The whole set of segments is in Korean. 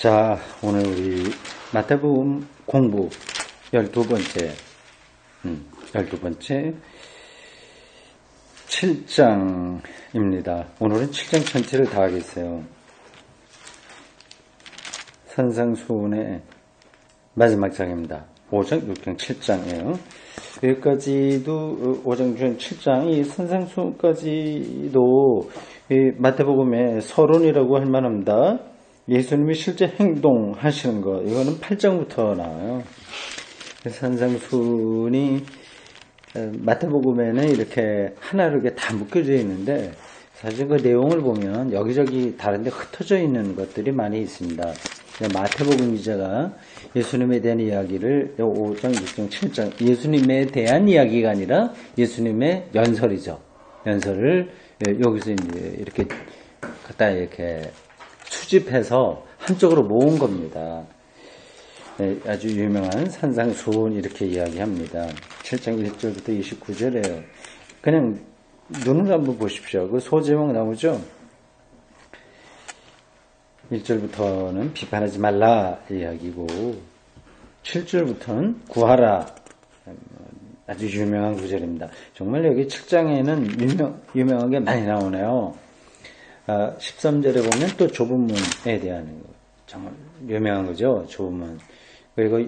자, 오늘 우리 마태복음 공부 12번째 7장입니다. 오늘은 7장 전체를 다 하겠어요. 산상수훈의 마지막 장입니다. 5장, 6장, 7장이에요. 여기까지도 5장, 6장, 7장이 산상수훈까지도 마태복음의 서론이라고 할 만합니다. 예수님이 실제 행동하시는 것, 이거는 8장부터 나와요. 산상수훈이 마태복음에는 이렇게 하나로 다 묶여져 있는데 사실 그 내용을 보면 여기저기 다른데 흩어져 있는 것들이 많이 있습니다. 마태복음 기자가 예수님에 대한 이야기를 5장, 6장, 7장 예수님에 대한 이야기가 아니라 예수님의 연설이죠. 연설을 여기서 이제 이렇게 갖다 이렇게 수집해서 한쪽으로 모은 겁니다. 아주 유명한 산상수훈 이렇게 이야기합니다. 7장 1절부터 29절이에요. 그냥 눈으로 한번 보십시오. 그 소제목 나오죠? 1절부터는 비판하지 말라 이야기고 7절부터는 구하라. 아주 유명한 구절입니다. 정말 여기 7장에는 유명한 게 많이 나오네요. 13절에 보면 또 좁은 문에 대한 정말 유명한 거죠. 좁은 문. 그리고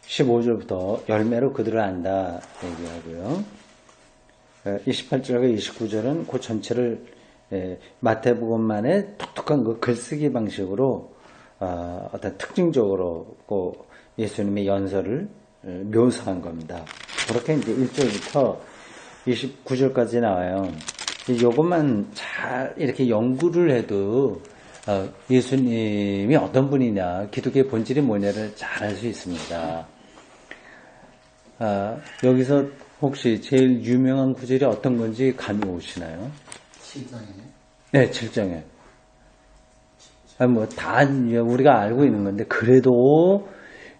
15절부터 열매로 그들을 안다 얘기하고요. 28절과 29절은 그 전체를 마태복음만의 독특한 그 글쓰기 방식으로 어떤 특징적으로 그 예수님의 연설을 묘사한 겁니다. 그렇게 이제 1절부터 29절까지 나와요. 요것만 잘 이렇게 연구를 해도 예수님이 어떤 분이냐, 기독교의 본질이 뭐냐를 잘 알 수 있습니다. 여기서 혹시 제일 유명한 구절이 어떤 건지 감이 오시나요? 7장이네. 네, 7장에. 뭐 다 우리가 알고 있는 건데 그래도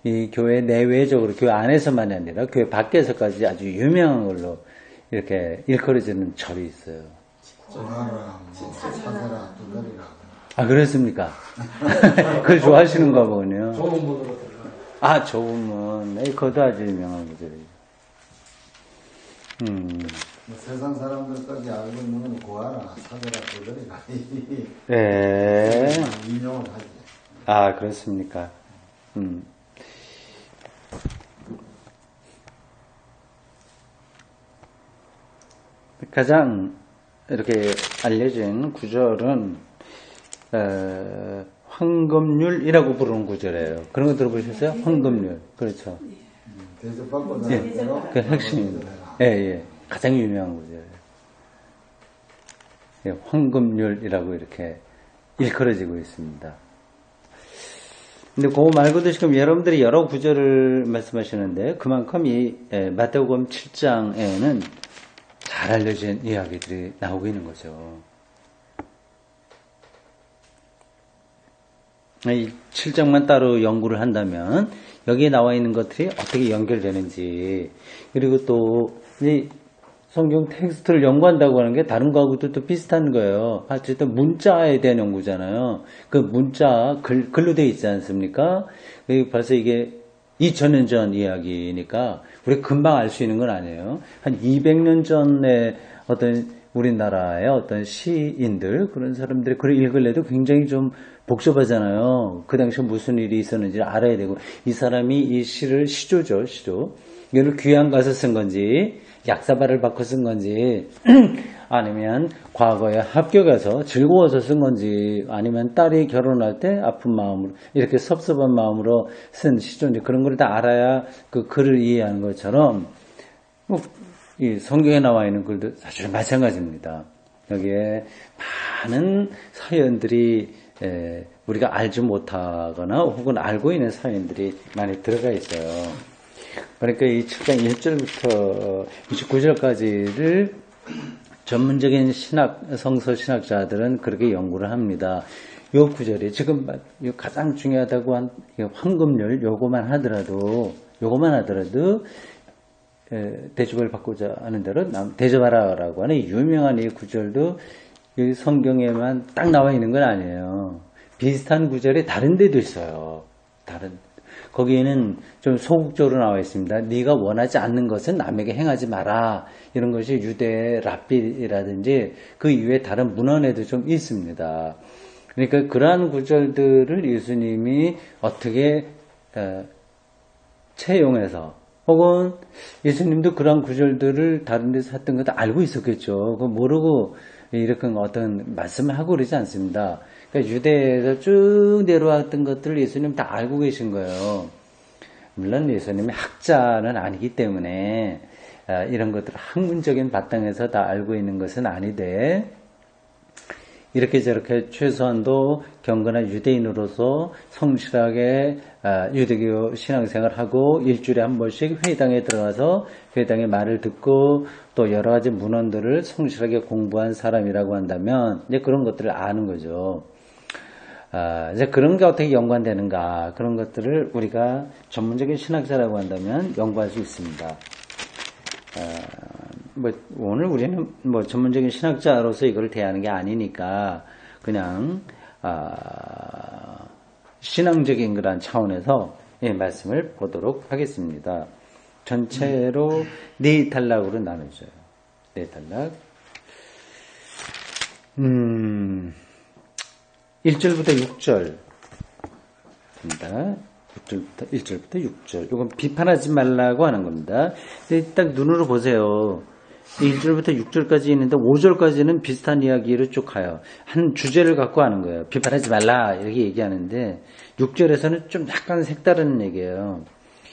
이 교회 내외적으로 교회 안에서만이 아니라 교회 밖에서까지 아주 유명한 걸로 이렇게 일컬어지는 절이 있어요. 전하라, 사세라, 두드리라. 아, 그렇습니까? 그걸 좋아하시는가 보군요. 좋은 문으로 들어가요. 아, 좋은 문. 그것도 아주 유명한 구절이죠. 세상 사람들까지 알고 있는 건 구하라, 사세라, 두드리라. 네. 인용을 하지. 아, 그렇습니까? 가장 이렇게 알려진 구절은 황금률이라고 부르는 구절이에요. 그런 거 들어보셨어요? 황금률. 그렇죠. 대접받고 예, 나서 그 핵심입니다. 예, 예. 가장 유명한 구절이에요. 예, 황금률이라고 이렇게 일컬어지고 있습니다. 근데 그거 말고도 지금 여러분들이 여러 구절을 말씀하시는데 그만큼 이 마태복음 7장에는 잘 알려진 이야기들이 나오고 있는 거죠. 이 7장만 따로 연구를 한다면 여기에 나와 있는 것들이 어떻게 연결되는지, 그리고 또 이 성경 텍스트를 연구한다고 하는 게 다른 거하고도 또 비슷한 거예요. 어쨌든 문자에 대한 연구잖아요. 그 문자 글로 되어 있지 않습니까? 벌써 이게 2000년 전 이야기니까 우리 금방 알 수 있는 건 아니에요. 한 200년 전에 어떤 우리나라의 어떤 시인들, 그런 사람들이 글을 읽으려도 굉장히 좀 복잡하잖아요. 그 당시에 무슨 일이 있었는지 알아야 되고, 이 사람이 이 시를 시조죠, 시조. 이걸 귀양 가서 쓴 건지, 약사발을 받고 쓴 건지, 아니면 과거에 합격해서 즐거워서 쓴 건지, 아니면 딸이 결혼할 때 아픈 마음으로, 이렇게 섭섭한 마음으로 쓴 시조인지, 그런 걸 다 알아야 그 글을 이해하는 것처럼, 이 성경에 나와 있는 글도 사실 마찬가지입니다. 여기에 많은 사연들이 우리가 알지 못하거나 혹은 알고 있는 사연들이 많이 들어가 있어요. 그러니까 이 7장 1절부터 29절까지를 전문적인 성서 신학자들은 그렇게 연구를 합니다. 요 구절이 지금 가장 중요하다고 한 황금률 요거만 하더라도 대접을 받고자 하는 대로 대접하라라고 하는 유명한 이 구절도 이 성경에만 딱 나와 있는 건 아니에요. 비슷한 구절이 다른 데도 있어요. 거기에는 좀 소극적으로 나와 있습니다. 네가 원하지 않는 것은 남에게 행하지 마라. 이런 것이 유대 랍비라든지 그 이외에 다른 문헌에도 좀 있습니다. 그러니까 그러한 구절들을 예수님이 어떻게 채용해서 혹은 예수님도 그런 구절들을 다른 데서 했던 것도 알고 있었겠죠. 그거 모르고 이렇게 어떤 말씀을 하고 그러지 않습니다. 그러니까 유대에서 쭉 내려왔던 것들을 예수님 다 알고 계신 거예요. 물론 예수님이 학자는 아니기 때문에 이런 것들을 학문적인 바탕에서 다 알고 있는 것은 아니되 이렇게 저렇게 최소한도 경건한 유대인으로서 성실하게 유대교 신앙생활을 하고 일주일에 한 번씩 회당에 들어가서 회당의 말을 듣고 또 여러 가지 문헌들을 성실하게 공부한 사람이라고 한다면 이제 그런 것들을 아는 거죠. 이제 그런 게 어떻게 연관되는가 그런 것들을 우리가 전문적인 신학자라고 한다면 연구할 수 있습니다. 오늘 우리는 전문적인 신학자로서 이걸 대하는 게 아니니까 그냥 신앙적인 그런 차원에서 말씀을 보도록 하겠습니다. 전체로 4단락으로 나눠져요. 4단락. 1절부터 6절. 입니다. 1절부터 6절. 이건 비판하지 말라고 하는 겁니다. 딱 눈으로 보세요. 1절부터 6절까지 있는데 5절까지는 비슷한 이야기를 쭉 가요. 한 주제를 갖고 하는 거예요. 비판하지 말라 이렇게 얘기하는데 6절에서는 좀 약간 색다른 얘기예요.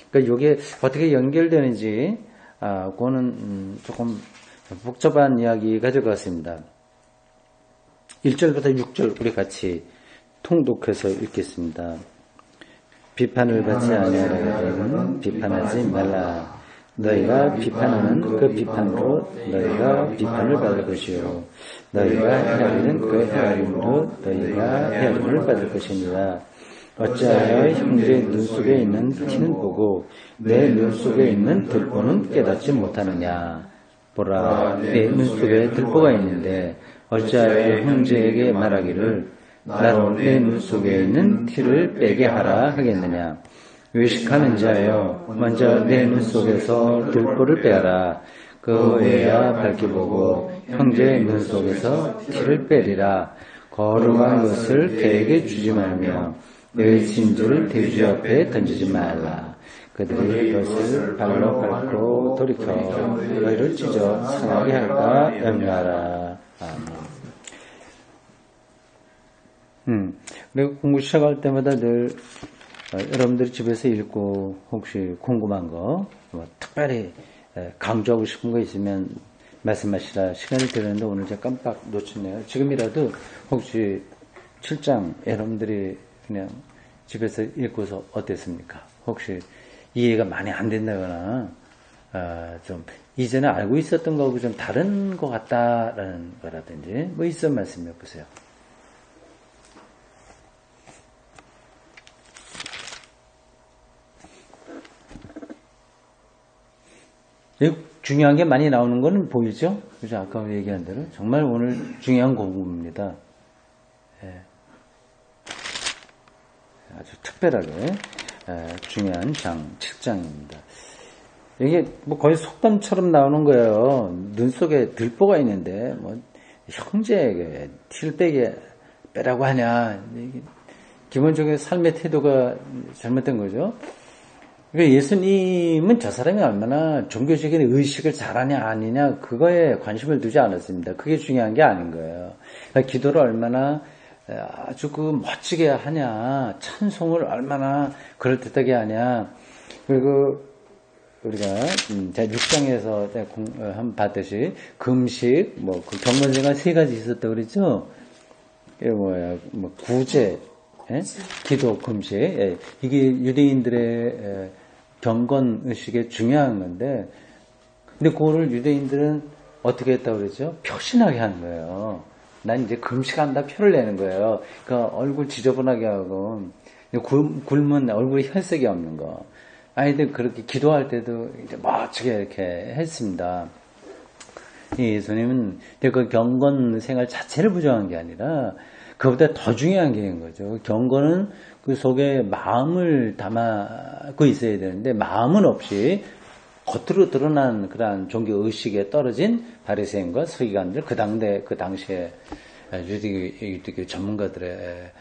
그러니까 이게 어떻게 연결되는지 그거는 조금 복잡한 이야기 가질 것 같습니다. 1절부터 6절 우리 같이 통독해서 읽겠습니다. 비판을 받지 아니하려거든 비판하지 말라. 너희가 비판하는 그 비판으로 너희가 비판을 받을 것이요 너희가 헤아리는 그 헤아림으로 너희가 헤아림을 받을 것이니라. 어찌하여 형제의 눈 속에 있는 티는 보고 내 눈 속에 있는 들보는 깨닫지 못하느냐. 보라, 내 눈 속에 들보가 있는데 어찌하여 형제에게 말하기를 나로 내 눈 속에 있는 티를 빼게 하라 하겠느냐. 의식하는 자여 먼저 내 눈 속에서 들보를 빼라. 그 후에야 밝게 보고 형제의 눈 속에서 티를 빼리라. 거룩한 것을 그에게 주지 말며 너의 진주를 대주 앞에 던지지 말라. 그들이 그것을 발로 밟고 돌이켜 너희를 찢어 상하게 할까 염려하라. 그리고 공부 시작할 때마다 늘 여러분들이 집에서 읽고 혹시 궁금한 거 특별히 강조하고 싶은 거 있으면 말씀하시라. 시간을 드렸는데 오늘 제가 깜빡 놓쳤네요. 지금이라도 혹시 7장 여러분들이 그냥 집에서 읽고서 어땠습니까? 혹시 이해가 많이 안 된다거나 좀 이전에 알고 있었던 거하고 좀 다른 것 같다라는 거라든지 뭐 있으면 말씀해 보세요. 중요한 게 많이 나오는 거는 보이죠? 그죠? 아까 얘기한 대로 정말 오늘 중요한 공부입니다. 예. 아주 특별하게 중요한 장 7장입니다. 이게 뭐 거의 속담처럼 나오는 거예요. 눈 속에 들보가 있는데 뭐 형제에게 티를 빼라고 하냐. 이게 기본적인 삶의 태도가 잘못된 거죠. 그러니까 예수님은 저 사람이 얼마나 종교적인 의식을 잘하냐 아니냐 그거에 관심을 두지 않았습니다. 그게 중요한 게 아닌 거예요. 그러니까 기도를 얼마나 아주 멋지게 하냐, 찬송을 얼마나 그럴듯하게 하냐. 그리고 우리가 제가 6장에서 한번 봤듯이 금식, 그 경건생활 3가지 있었다고 그랬죠. 이게 구제, 기도, 금식. 이게 유대인들의 경건 의식에 중요한 건데, 근데 그거를 유대인들은 어떻게 했다고 그랬죠? 표신하게 하는 거예요. 난 이제 금식한다 표를 내는 거예요. 그러니까 얼굴 지저분하게 하고, 굶은 얼굴에 혈색이 없는 거. 아이들 그렇게 기도할 때도 이제 멋지게 이렇게 했습니다. 예수님은 그 경건 생활 자체를 부정한 게 아니라, 그보다 더 중요한 게 있는 거죠. 경건은 그 속에 마음을 담고 있어야 되는데 마음은 없이 겉으로 드러난 그러한 종교 의식에 떨어진 바리새인과 서기관들 그 당시에 유대교 전문가들의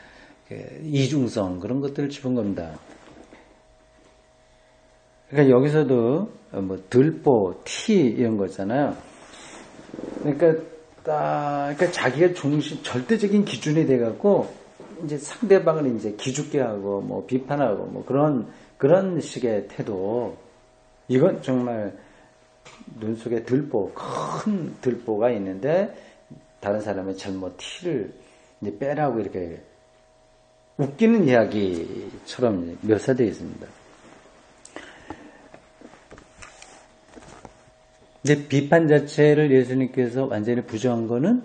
이중성 그런 것들을 짚은 겁니다. 그러니까 여기서도 뭐 들보, 티 이런 거 있잖아요. 그러니까 자기가 절대적인 기준이 돼갖고 이제 상대방을 이제 기죽게 하고 뭐 비판하고 뭐 그런 식의 태도. 이건 정말 눈 속에 큰 들보가 있는데 다른 사람의 잘못 티를 이제 빼라고 이렇게 웃기는 이야기처럼 묘사되어 있습니다. 근데 비판 자체를 예수님께서 완전히 부정한 거는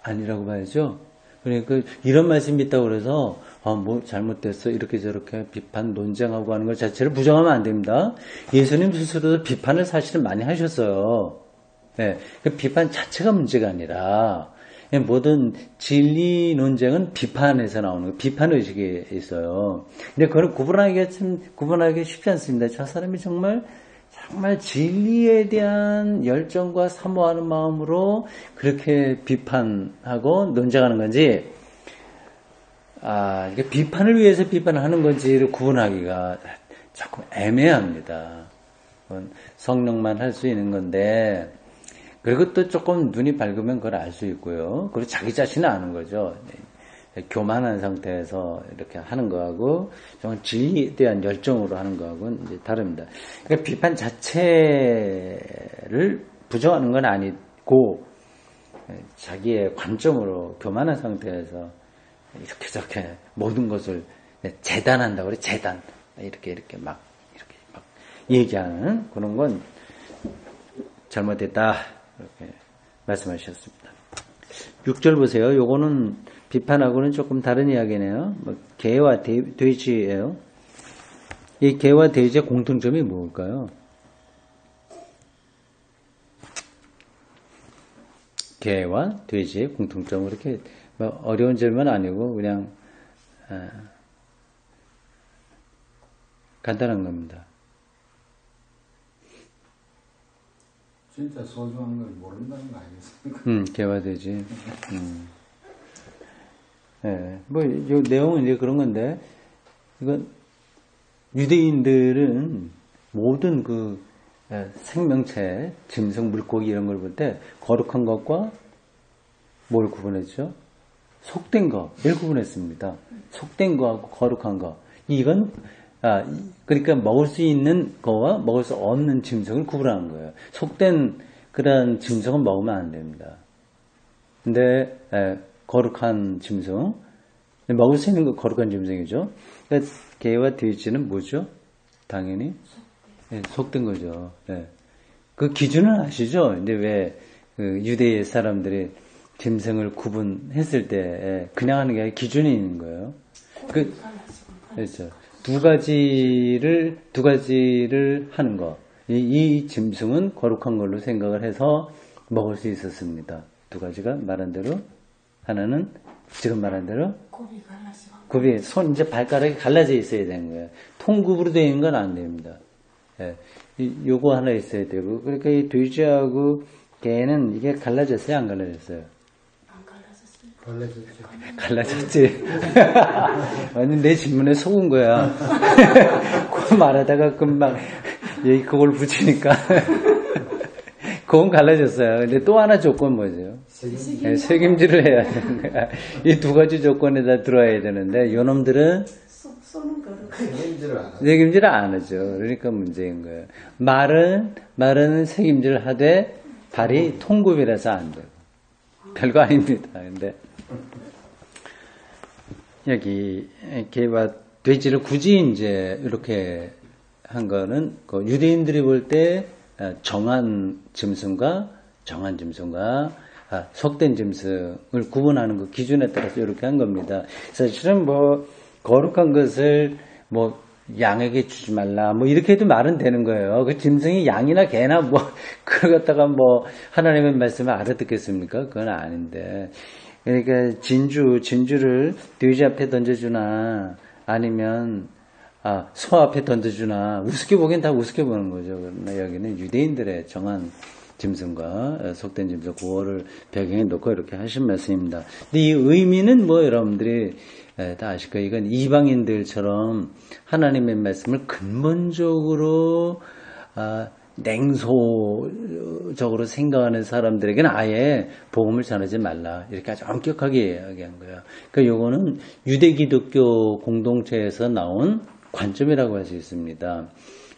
아니라고 봐야죠. 그러니까 이런 말씀이 있다고 그래서 뭐 잘못됐어 이렇게 저렇게 비판 논쟁하고 하는 것 자체를 부정하면 안 됩니다. 예수님 스스로도 비판을 사실은 많이 하셨어요. 네, 그 비판 자체가 문제가 아니라 모든 진리 논쟁은 비판에서 나오는 거예요. 비판 의식이 있어요. 근데 그걸 구분하기 쉽지 않습니다. 저 사람이 정말 진리에 대한 열정과 사모하는 마음으로 그렇게 비판하고 논쟁하는 건지, 이게 비판을 위해서 비판하는 건지를 구분하기가 조금 애매합니다. 성령만 할 수 있는 건데, 그리고 또 조금 눈이 밝으면 그걸 알 수 있고요. 그리고 자기 자신을 아는 거죠. 교만한 상태에서 이렇게 하는 거하고 정말 진리에 대한 열정으로 하는 거하고는 이제 다릅니다. 그러니까 비판 자체를 부정하는 건 아니고 자기의 관점으로 교만한 상태에서 이렇게 저렇게 모든 것을 재단한다고 그래. 재단 이렇게 막 얘기하는 그런 건 잘못됐다 이렇게 말씀하셨습니다. 6절 보세요. 요거는 비판하고는 조금 다른 이야기네요. 개와 돼지예요. 이 개와 돼지의 공통점이 뭘까요? 개와 돼지의 공통점은 그렇게 어려운 질문 아니고 그냥 간단한 겁니다. 진짜 소중한 걸 모른다는 거 아니겠습니까? 개와 돼지. 네, 요 내용은 이제 그런 건데, 이건, 유대인들은 모든 생명체, 짐승, 물고기 이런 걸 볼 때, 거룩한 것과 뭘 구분했죠? 속된 것을 구분했습니다. 속된 거하고 거룩한 거. 이건, 그러니까 먹을 수 있는 거와 먹을 수 없는 짐승을 구분하는 거예요. 속된 그런 짐승은 먹으면 안 됩니다. 근데, 거룩한 짐승, 먹을 수 있는 거 거룩한 짐승이죠. 그러니까 개와 돼지는 뭐죠? 당연히 속된 거죠. 네. 그 기준은 아시죠? 근데 왜 유대 사람들이 짐승을 구분했을 때 그냥 하는 게 아니라 기준이 있는 거예요. 그렇죠. 두 가지를 하는 거. 이 짐승은 거룩한 걸로 생각을 해서 먹을 수 있었습니다. 두 가지가 말한 대로. 하나는 지금 말한 대로 굽이 이제 발가락이 갈라져 있어야 되는 거예요. 통굽으로 되어 있는 건 안 됩니다. 예. 요거 하나 있어야 되고 그러니까 이 돼지하고 개는 이게 갈라졌어요? 안 갈라졌어요? 안 갈라졌어요. 갈라졌지. 완전 내 질문에 속은 거야. 그 말하다가 금방 그걸 붙이니까 그건 갈라졌어요. 근데 또 하나 조건 뭐죠? 책임질을 해야 되는 거야. 이 두 가지 조건에다 들어와야 되는데 요놈들은 책임질을 안 하죠. 그러니까 문제인 거예요. 말은 책임질을 하되 발이 통굽이라서 안 돼요. 별거 아닙니다. 근데 여기 개와 돼지를 굳이 이제 이렇게 한 거는 유대인들이 볼 때 정한 짐승과 속된 짐승을 구분하는 그 기준에 따라서 이렇게 한 겁니다. 사실은 거룩한 것을 양에게 주지 말라 이렇게 해도 말은 되는 거예요. 그 짐승이 양이나 개나 그걸 갖다가 하나님의 말씀을 알아듣겠습니까? 그건 아닌데 그러니까 진주를 돼지 앞에 던져주나 아니면 소 앞에 던져주나 우습게 보기엔 다 우습게 보는 거죠. 그러나 여기는 유대인들의 정한 짐승과 속된 짐승 그거를 배경에 놓고 이렇게 하신 말씀입니다. 근데 이 의미는 뭐 여러분들이 다 아실 거예요. 이건 이방인들처럼 하나님의 말씀을 근본적으로 냉소적으로 생각하는 사람들에게는 아예 복음을 전하지 말라. 이렇게 아주 엄격하게 이야기한 거예요. 그러니까 요거는 유대 기독교 공동체에서 나온 관점이라고 할 수 있습니다.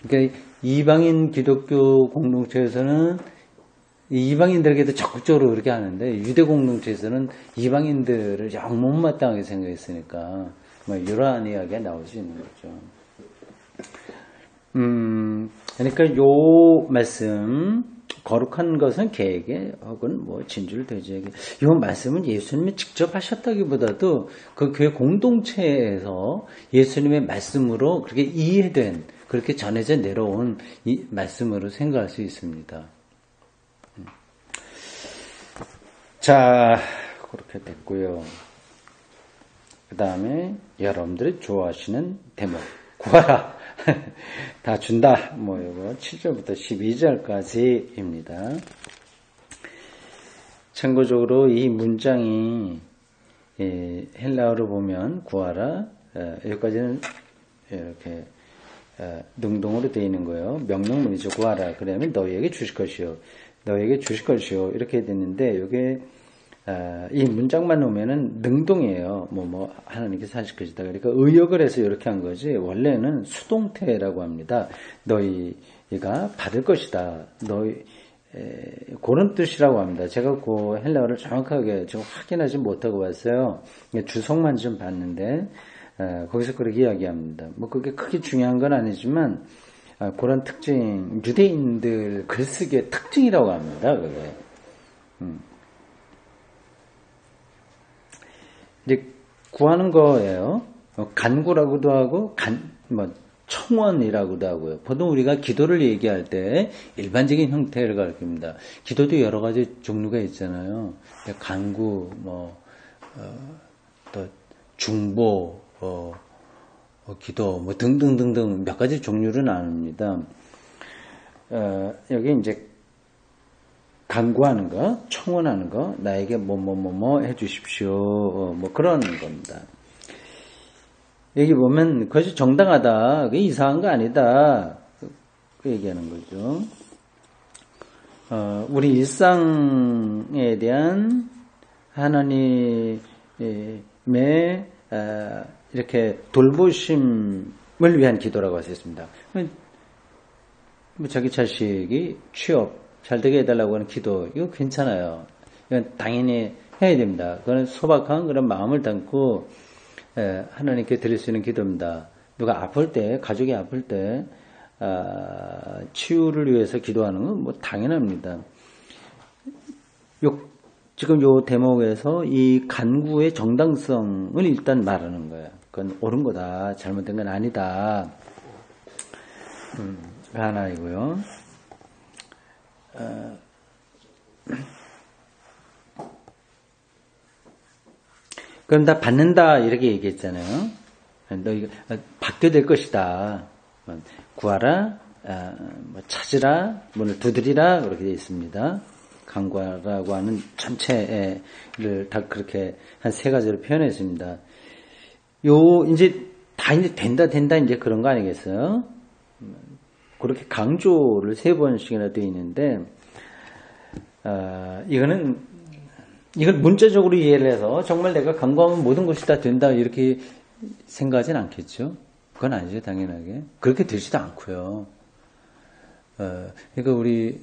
그러니까 이방인 기독교 공동체에서는 이방인들에게도 적극적으로 그렇게 하는데 유대 공동체에서는 이방인들을 영 못마땅하게 생각했으니까 뭐 이러한 이야기가 나올 수 있는 거죠. 그러니까 요 말씀 거룩한 것은 개에게 혹은 뭐 진주를 돼지에게 요 말씀은 예수님이 직접 하셨다기보다도 그 교회 공동체에서 예수님의 말씀으로 그렇게 이해된 그렇게 전해져 내려온 이 말씀으로 생각할 수 있습니다. 자, 그렇게 됐고요. 그 다음에 여러분들이 좋아하시는 대목 구하라. 다 준다. 뭐 이거 7절부터 12절까지입니다. 참고적으로 이 문장이 헬라어로 보면 구하라 여기까지는 이렇게 능동으로 되어 있는 거예요. 명령문이죠. 구하라. 그러면 너희에게 주실 것이요. 너희에게 주실 것이요. 이렇게 됐는데 이게 이 문장만 오면은 능동이에요. 하나님께서 하실 것이다. 그러니까 의역을 해서 이렇게 한 거지. 원래는 수동태라고 합니다. 너희가 받을 것이다. 그런 뜻이라고 합니다. 제가 그 헬라어를 정확하게 좀 확인하지 못하고 왔어요. 주석만 좀 봤는데 거기서 그렇게 이야기합니다. 그게 크게 중요한 건 아니지만 그런 특징, 유대인들 글쓰기의 특징이라고 합니다. 그게. 이제 구하는 거예요. 간구라고도 하고 청원이라고도 하고요. 보통 우리가 기도를 얘기할 때 일반적인 형태를 가리킵니다. 기도도 여러 가지 종류가 있잖아요. 간구, 또 중보, 기도, 등등등등 몇 가지 종류를 나눕니다. 여기 이제 간구하는 거, 청원하는 거, 나에게 뭐 해주십시오. 그런 겁니다. 여기 보면 그것이 정당하다. 그게 이상한 거 아니다. 그 얘기하는 거죠. 우리 일상에 대한 하나님의 이렇게 돌보심을 위한 기도라고 할 수 있습니다. 자기 자식이 취업 잘 되게 해달라고 하는 기도, 이거 괜찮아요. 이건 당연히 해야 됩니다. 그건 소박한 그런 마음을 담고 하나님께 드릴 수 있는 기도입니다. 누가 아플 때, 가족이 아플 때 치유를 위해서 기도하는 건 당연합니다. 지금 요 대목에서 이 간구의 정당성을 일단 말하는 거예요. 그건 옳은 거다. 잘못된 건 아니다. 하나이고요. 그럼 다 받는다 이렇게 얘기했잖아요. 너희가 받게 될 것이다. 구하라, 찾으라, 문을 두드리라 그렇게 되어 있습니다. 간구하라고 하는 전체를 다 그렇게 한 세 가지로 표현했습니다. 이제 된다 이제 그런 거 아니겠어요? 그렇게 강조를 3번씩이나 되어 있는데, 이걸 문자적으로 이해를 해서 정말 내가 간구하면 모든 것이 다 된다 이렇게 생각하진 않겠죠? 그건 아니죠, 당연하게. 그렇게 되지도 않고요. 그러니까 우리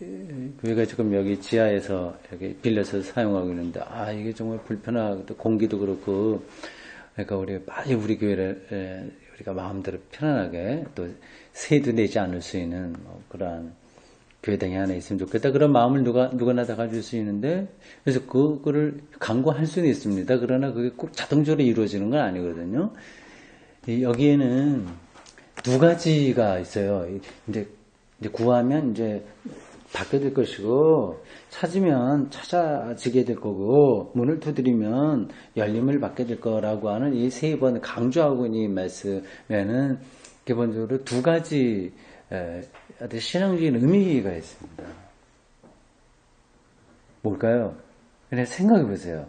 교회가 지금 여기 지하에서 여기 빌려서 사용하고 있는데, 이게 정말 불편하고 또 공기도 그렇고, 그러니까 우리 교회를 우리가 마음대로 편안하게 또 세도 내지 않을 수 있는 그러한 교회당이 하나 있으면 좋겠다. 그런 마음을 누구나 다 가질 수 있는데, 그래서 그거를 강구할 수는 있습니다. 그러나 그게 꼭 자동적으로 이루어지는 건 아니거든요. 여기에는 두 가지가 있어요. 이제 구하면 이제 받게 될 것이고 찾으면 찾아지게 될 거고 문을 두드리면 열림을 받게 될 거라고 하는 이 세 번 강조하고 있는 이 말씀에는 기본적으로 두 가지 아주 신앙적인 의미가 있습니다. 뭘까요? 그냥 생각해 보세요.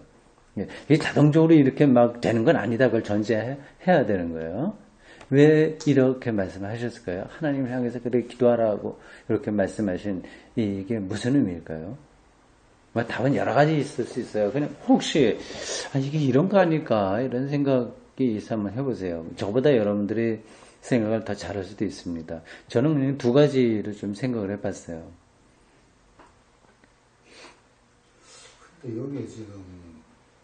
이게 자동적으로 이렇게 막 되는 건 아니다. 그걸 전제해야 되는 거예요. 왜 이렇게 말씀하셨을까요? 하나님을 향해서 그렇게 기도하라고 이렇게 말씀하신 이게 무슨 의미일까요? 답은 여러 가지 있을 수 있어요. 그냥 혹시 이게 이런 거 아닐까 이런 생각이 있어 한번 해보세요. 저보다 여러분들이 생각을 더 잘할 수도 있습니다. 저는 그냥 두 가지를 좀 생각을 해봤어요. 근데 여기 지금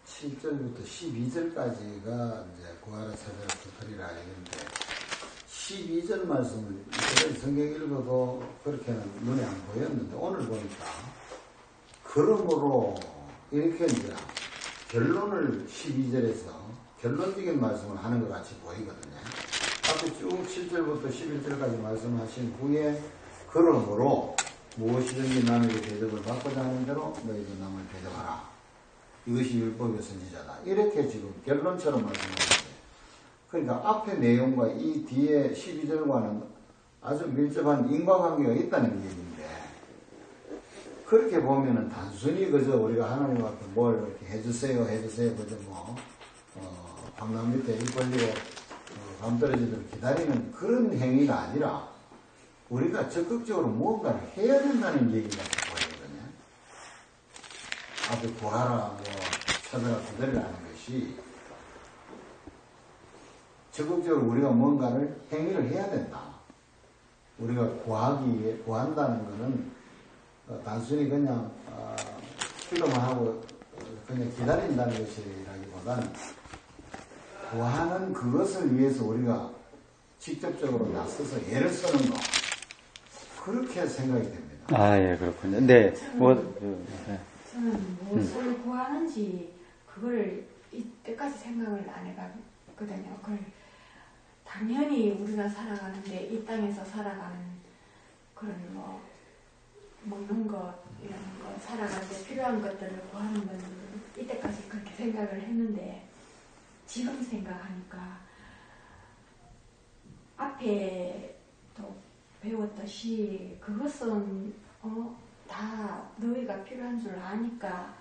7절부터 12절까지가 이제 구하라 찾아라 붙으리라 이건데 12절 말씀을 이전에 성경 읽어도 그렇게는 눈에 안 보였는데 오늘 보니까 그러므로 이렇게 이제 결론을 12절에서 결론적인 말씀을 하는 것 같이 보이거든요. 앞에 쭉 7절부터 11절까지 말씀하신 후에 그러므로 무엇이든지 남에게 대접을 받고자 하는 대로 너희도 남을 대접하라. 이것이 율법의 선지자다. 이렇게 지금 결론처럼 말씀하셨어요. 그러니까 앞의 내용과 이 뒤에 12절과는 아주 밀접한 인과관계가 있다는 얘기인데 그렇게 보면은 단순히 그저 우리가 하나님 앞에 뭘 이렇게 해주세요 그저 밤낮 밑에 입 벌리고 밤 떨어지도록 기다리는 그런 행위가 아니라 우리가 적극적으로 무언가를 해야 된다는 얘기가 보이거든요. 앞에 구하라, 찾아라, 기다리라는 것이 적극적으로 우리가 뭔가를 행위를 해야 된다. 우리가 구한다는 것은 단순히 그냥 기도만 하고 그냥 기다린다는 것이라기보다는 구하는 그것을 위해서 우리가 직접적으로 나서서 애를 쓰는 것 그렇게 생각이 됩니다. 예, 그렇군요. 네. 저는 무엇을 구하는지 그걸 이때까지 생각을 안 해봤거든요. 그걸 당연히 우리가 살아가는데 이 땅에서 살아가는 그런 먹는 것 이런 거 살아갈 때 필요한 것들을 구하는 건 이때까지 그렇게 생각을 했는데 지금 생각하니까 앞에 또 배웠듯이 그것은 다 너희가 필요한 줄 아니까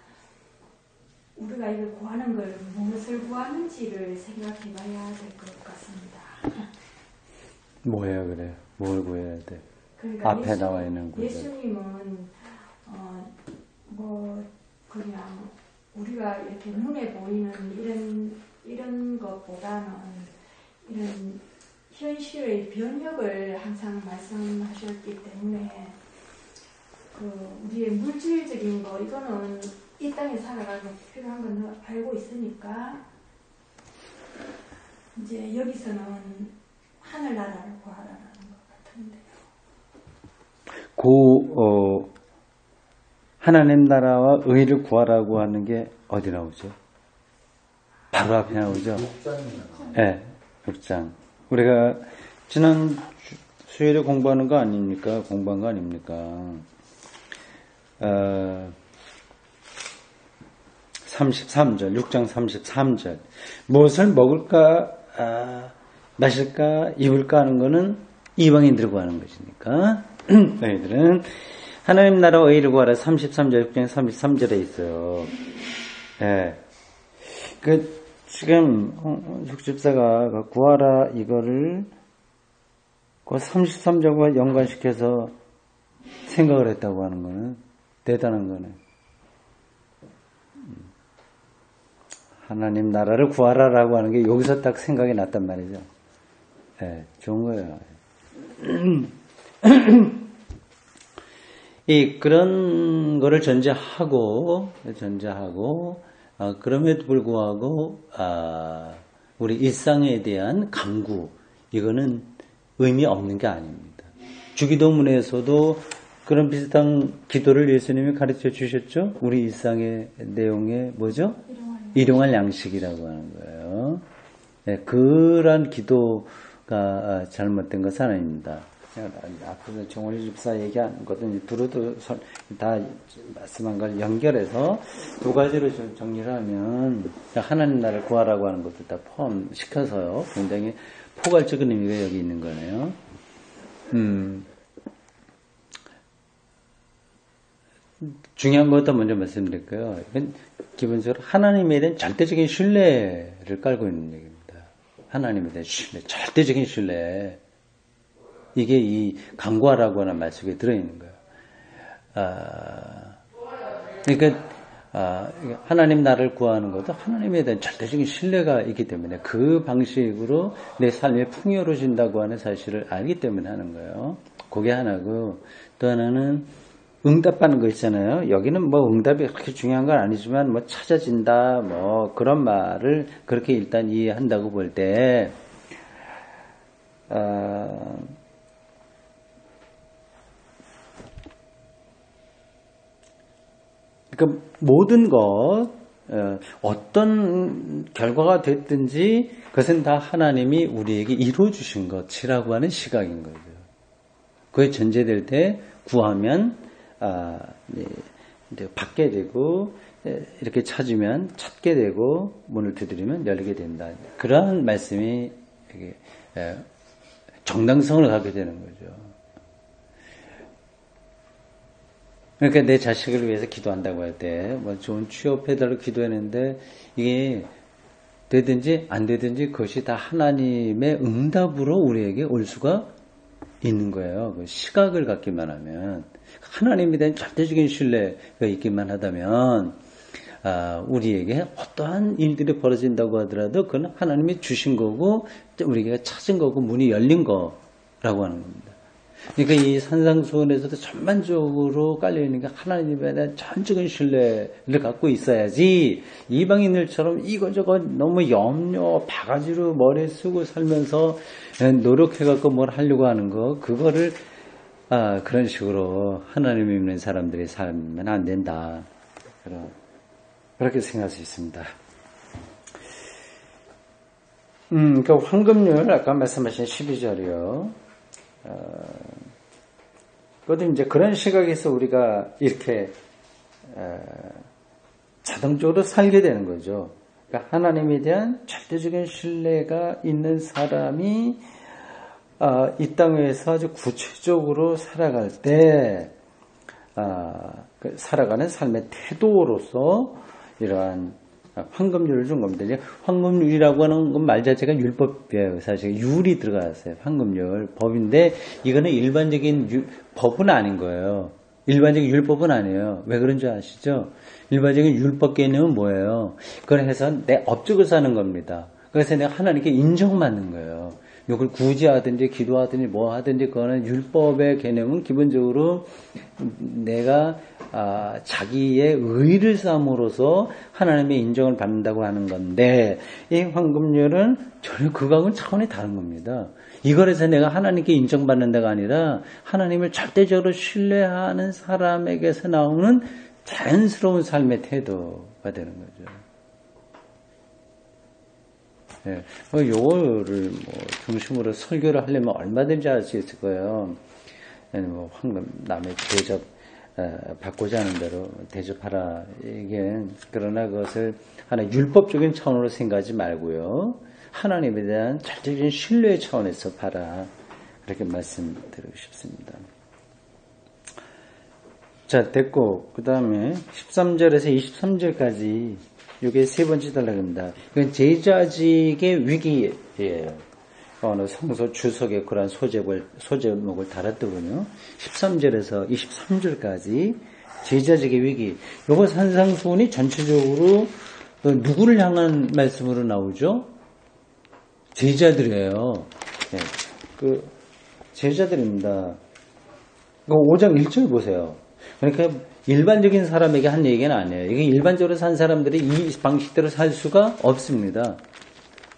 우리가 이걸 구하는 걸 무엇을 구하는지를 생각해 봐야 될 것 같습니다. 뭐예요, 그래요? 뭘 구해야 돼? 그러니까 앞에 나와 있는 구절. 예수님은 그냥 우리가 이렇게 눈에 보이는 이런 것보다는 이런 현실의 변혁을 항상 말씀하셨기 때문에 우리의 물질적인 거 이거는 이 땅에 살아가서 필요한 건 알고 있으니까 이제 여기서는 하늘나라를 구하라는 것 같은데요. 하나님 나라와 의를 구하라고 하는 게 어디 나오죠? 바로 앞에 나오죠? 6장이나 네, 6장. 우리가 지난 수요일에 공부하는 거 아닙니까? 공부한 거 아닙니까? 33절, 6장 33절. 무엇을 먹을까, 마실까, 입을까 하는 거는 이방인들이 구하는 것이니까. 너희들은 하나님 나라와 의를 구하라. 33절, 6장 33절에 있어요. 예. 지금, 숙집사가 구하라 이거를 그 33절과 연관시켜서 생각을 했다고 하는 거는 대단한 거네. 하나님 나라를 구하라라고 하는 게 여기서 딱 생각이 났단 말이죠. 네, 좋은 거예요. 그런 거를 전제하고 그럼에도 불구하고 우리 일상에 대한 강구 이거는 의미 없는 게 아닙니다. 주기도문에서도 그런 비슷한 기도를 예수님이 가르쳐 주셨죠. 우리 일상의 내용에 뭐죠? 일용할 양식이라고 하는 거예요. 네, 그런 기도가 잘못된 것은 아닙니다. 앞으로 정원희 집사 얘기한 것은 두루두 다 말씀한 걸 연결해서 두 가지로 좀 정리를 하면 하나님 나라를 구하라고 하는 것도 다 포함시켜서요. 굉장히 포괄적인 의미가 여기 있는 거네요. 중요한 것부터 먼저 말씀드릴게요. 이건 기본적으로 하나님에 대한 절대적인 신뢰를 깔고 있는 얘기입니다. 하나님에 대한 신뢰, 절대적인 신뢰. 이게 이 강구하라고 하는 말 속에 들어있는 거예요. 그러니까 하나님 나라를 구하는 것도 하나님에 대한 절대적인 신뢰가 있기 때문에 그 방식으로 내 삶이 풍요로워진다고 하는 사실을 알기 때문에 하는 거예요. 그게 하나고, 또 하나는 응답하는 거 있잖아요. 여기는 뭐 응답이 그렇게 중요한 건 아니지만 뭐 찾아진다 뭐 그런 말을 그렇게 일단 이해한다고 볼 때 그러니까 모든 것 어떤 결과가 됐든지 그것은 다 하나님이 우리에게 이루어 주신 것이라고 하는 시각인 거죠. 그게 전제될 때 구하면 이제 받게 되고 이렇게 찾으면 찾게 되고 문을 두드리면 열리게 된다. 그러한 말씀이 정당성을 갖게 되는 거죠. 그러니까 내 자식을 위해서 기도한다고 할 때 뭐 좋은 취업해달라고 기도했는데 이게 되든지 안 되든지 그것이 다 하나님의 응답으로 우리에게 올 수가 있는 거예요. 그 시각을 갖기만 하면, 하나님에 대한 절대적인 신뢰가 있기만 하다면 우리에게 어떠한 일들이 벌어진다고 하더라도 그건 하나님이 주신 거고 우리가 찾은 거고 문이 열린 거라고 하는 겁니다. 그러니까 이 산상수훈에서도 전반적으로 깔려있는 게 하나님에 대한 전적인 신뢰를 갖고 있어야지 이방인들처럼 이거저거 너무 염려 바가지로 머리에 쓰고 살면서 노력해갖고 뭘 하려고 하는 거, 그거를 그런 식으로 하나님 믿는 사람들이 살면 안 된다. 그렇게 생각할 수 있습니다. 그러니까 황금률 아까 말씀하신 12절이요. 그것도 이제 그런 시각에서 우리가 이렇게 자동적으로 살게 되는 거죠. 그러니까 하나님에 대한 절대적인 신뢰가 있는 사람이 이 땅에서 아주 구체적으로 살아갈 때 살아가는 삶의 태도로서 이러한 황금률을 준 겁니다. 황금률이라고 하는 건 말 자체가 율법이에요. 사실 율이 들어갔어요. 황금률 법인데 이거는 일반적인 법은 아닌 거예요. 일반적인 율법은 아니에요. 왜 그런 줄 아시죠? 일반적인 율법 개념은 뭐예요? 그걸 해서 내 업적을 사는 겁니다. 그래서 내가 하나님께 인정받는 거예요. 이걸 구제하든지 기도하든지 뭐 하든지 그거는 율법의 개념은 기본적으로 내가 자기의 의를 삼으로써 하나님의 인정을 받는다고 하는 건데, 이 황금률은 전혀 그거하고는 차원이 다른 겁니다. 이걸 해서 내가 하나님께 인정받는다가 아니라 하나님을 절대적으로 신뢰하는 사람에게서 나오는 자연스러운 삶의 태도가 되는 거죠. 예, 요거를 중심으로 설교를 하려면 얼마든지 할 수 있을 거예요. 황금, 남의 대접, 받고자 하는 대로 대접하라. 이게, 그러나 그것을 하나 율법적인 차원으로 생각하지 말고요. 하나님에 대한 절대적인 신뢰의 차원에서 봐라. 그렇게 말씀드리고 싶습니다. 자, 됐고, 그 다음에 13절에서 23절까지 이게 세 번째 단락입니다. 이건 제자직의 위기예요. 어느 성소 주석에 그런 소제목을 달았더군요. 13절에서 23절까지 제자직의 위기. 요거 산상수훈이 전체적으로 누구를 향한 말씀으로 나오죠? 제자들이에요. 네, 그 제자들입니다. 5장 1절 보세요. 그러니까 일반적인 사람에게 한 얘기는 아니에요. 이게 일반적으로 산 사람들이 이 방식대로 살 수가 없습니다.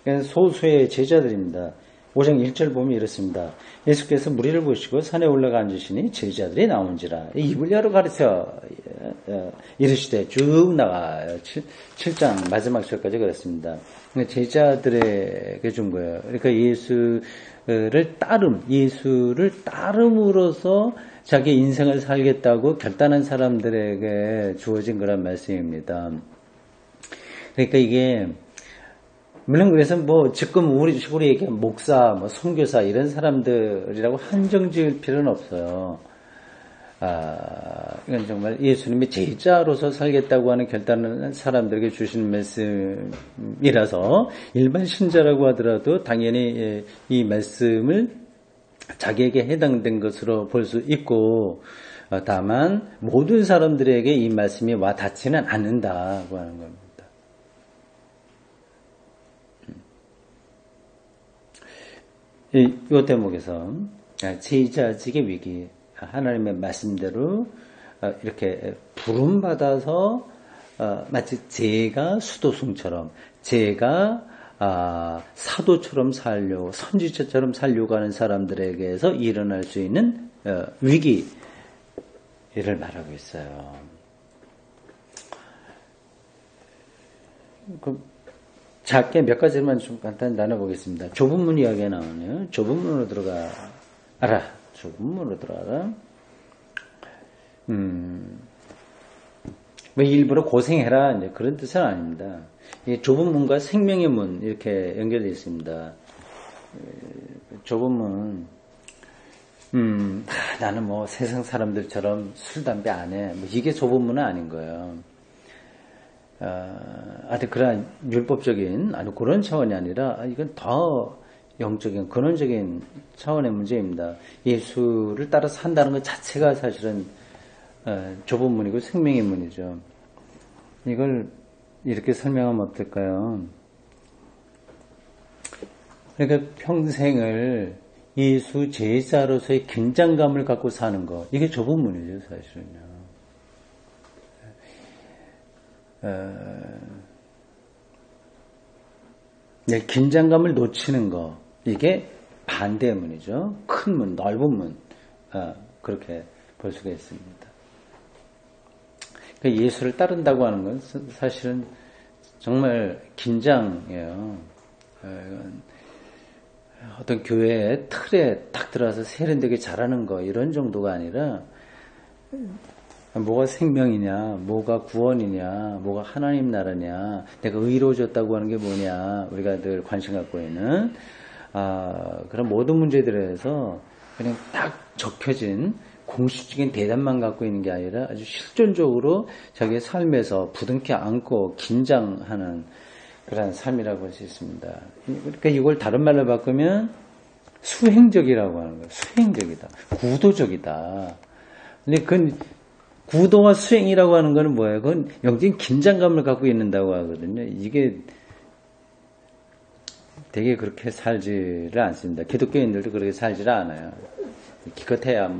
소수의 제자들입니다. 5장 1절 보면 이렇습니다. 예수께서 무리를 보시고 산에 올라가 앉으시니 제자들이 나온지라. 입을 열어 가르쳐 이르시되 쭉 나가요. 7장 마지막 절까지 그랬습니다. 제자들에게 준 거예요. 그러니까 예수를 따름으로써 자기 인생을 살겠다고 결단한 사람들에게 주어진 그런 말씀입니다. 그러니까 이게 물론 그래서 지금 우리에게 목사, 선교사 이런 사람들이라고 한정 지을 필요는 없어요. 이건 정말 예수님이 제자로서 살겠다고 하는 결단을 사람들에게 주시는 말씀이라서 일반 신자라고 하더라도 당연히 이 말씀을 자기에게 해당된 것으로 볼 수 있고, 다만 모든 사람들에게 이 말씀이 와 닿지는 않는다고 하는 겁니다. 이 대목에서 제자직의 위기, 하나님의 말씀대로 이렇게 부름받아서 마치 제가 수도승처럼, 제가 사도처럼 살려고, 선지자처럼 살려고 하는 사람들에게서 일어날 수 있는 위기를 말하고 있어요. 작게 몇 가지만 좀 간단히 나눠보겠습니다. 좁은 문 이야기가 나오네요. 좁은 문으로 들어가라. 좁은 문으로 들어가라. 일부러 고생해라. 이제 그런 뜻은 아닙니다. 이 좁은 문과 생명의 문, 이렇게 연결되어 있습니다. 좁은 문, 나는 세상 사람들처럼 술, 담배 안 해. 이게 좁은 문은 아닌 거예요. 그런 율법적인, 그런 차원이 아니라, 이건 더 영적인, 근원적인 차원의 문제입니다. 예수를 따라 산다는 것 자체가 사실은, 좁은 문이고 생명의 문이죠. 이걸 이렇게 설명하면 어떨까요? 그러니까 평생을 예수 제자로서의 긴장감을 갖고 사는 거, 이게 좁은 문이죠, 사실은요. 긴장감을 놓치는 거, 이게 반대의 문이죠. 큰 문, 넓은 문, 그렇게 볼 수가 있습니다. 그러니까 예수를 따른다고 하는 건 사실은 정말 긴장이에요. 어떤 교회의 틀에 딱 들어와서 세련되게 잘하는 거, 이런 정도가 아니라 뭐가 생명이냐, 뭐가 구원이냐, 뭐가 하나님 나라냐, 내가 의로워졌다고 하는 게 뭐냐, 우리가 늘 관심 갖고 있는 그런 모든 문제들에 대해서 그냥 딱 적혀진 공식적인 대답만 갖고 있는 게 아니라 아주 실존적으로 자기의 삶에서 부둥켜 안고 긴장하는 그런 삶이라고 할 수 있습니다. 그러니까 이걸 다른 말로 바꾸면 수행적이라고 하는 거예요. 수행적이다. 구도적이다. 근데 그건 구도와 수행이라고 하는 거는 뭐예요? 그건 영적인 긴장감을 갖고 있는다고 하거든요. 이게 되게 그렇게 살지를 않습니다. 기독교인들도 그렇게 살지를 않아요. 기껏해야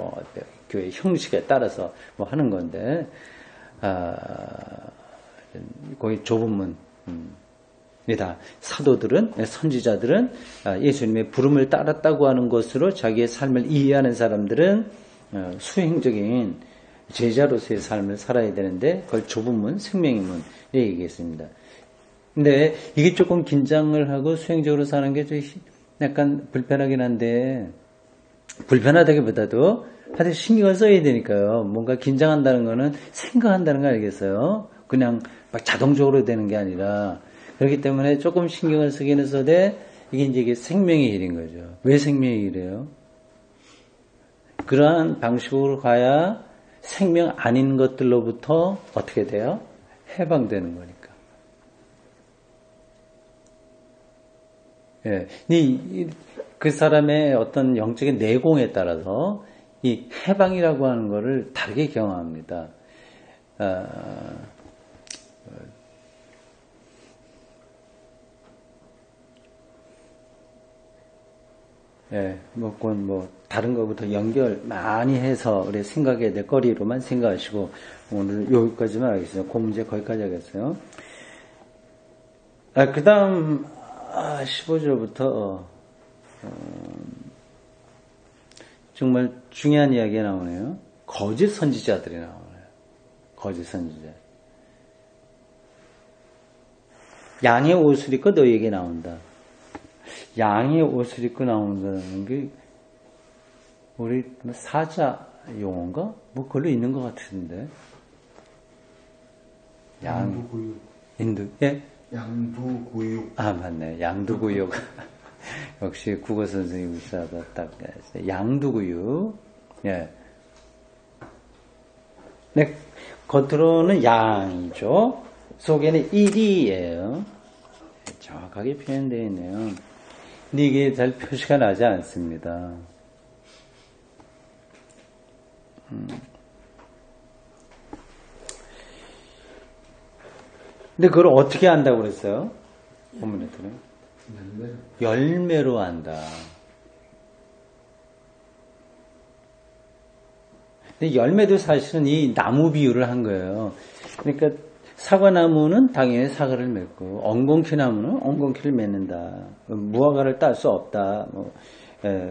교회 형식에 따라서 하는 건데, 거의 좁은 문이다. 사도들은, 선지자들은 예수님의 부름을 따랐다고 하는 것으로 자기의 삶을 이해하는 사람들은 수행적인 제자로서의 삶을 살아야 되는데, 그걸 좁은 문, 생명의 문, 이렇게 얘기했습니다. 근데 이게 조금 긴장을 하고 수행적으로 사는 게 좀 약간 불편하긴 한데, 불편하다기보다도 하여튼 신경을 써야 되니까요. 뭔가 긴장한다는 거는 생각한다는 거 아니겠어요? 그냥 막 자동적으로 되는 게 아니라, 그렇기 때문에 조금 신경을 쓰기는 써도 이게 생명의 일인 거죠. 왜 생명의 일이에요? 그러한 방식으로 가야 생명 아닌 것들로부터 어떻게 돼요? 해방되는 거니까. 예. 그 사람의 어떤 영적인 내공에 따라서 이 해방이라고 하는 것을 다르게 경험합니다. 예, 다른 것부터 연결 많이 해서 우리 생각해야 될 거리로만 생각하시고, 오늘 여기까지만 하겠습니다. 그 문제 거기까지 하겠어요. 그 다음, 15절부터, 정말 중요한 이야기가 나오네요. 거짓 선지자들이 나오네요. 거짓 선지자. 양의 옷을 입고 너에게 나온다. 양의 옷을 입고 나온다는 게 우리 사자 용어인가? 뭐 그걸로 있는 것 같은데. 양두구육. 예? 양두구육. 아, 맞네. 양두구육. 역시 국어 선생님이시라도 딱 양두구육. 예. 네, 겉으로는 양이죠. 속에는 1이에요. 정확하게 표현되어 있네요. 근데 이게 잘 표시가 나지 않습니다. 근데 그걸 어떻게 한다고 그랬어요? 본문에서는 열매로 한다. 근데 열매도 사실은 이 나무 비유를 한 거예요. 그러니까 사과나무는 당연히 사과를 맺고 엉겅퀴나무는 엉겅퀴를 맺는다. 무화과를 딸 수 없다.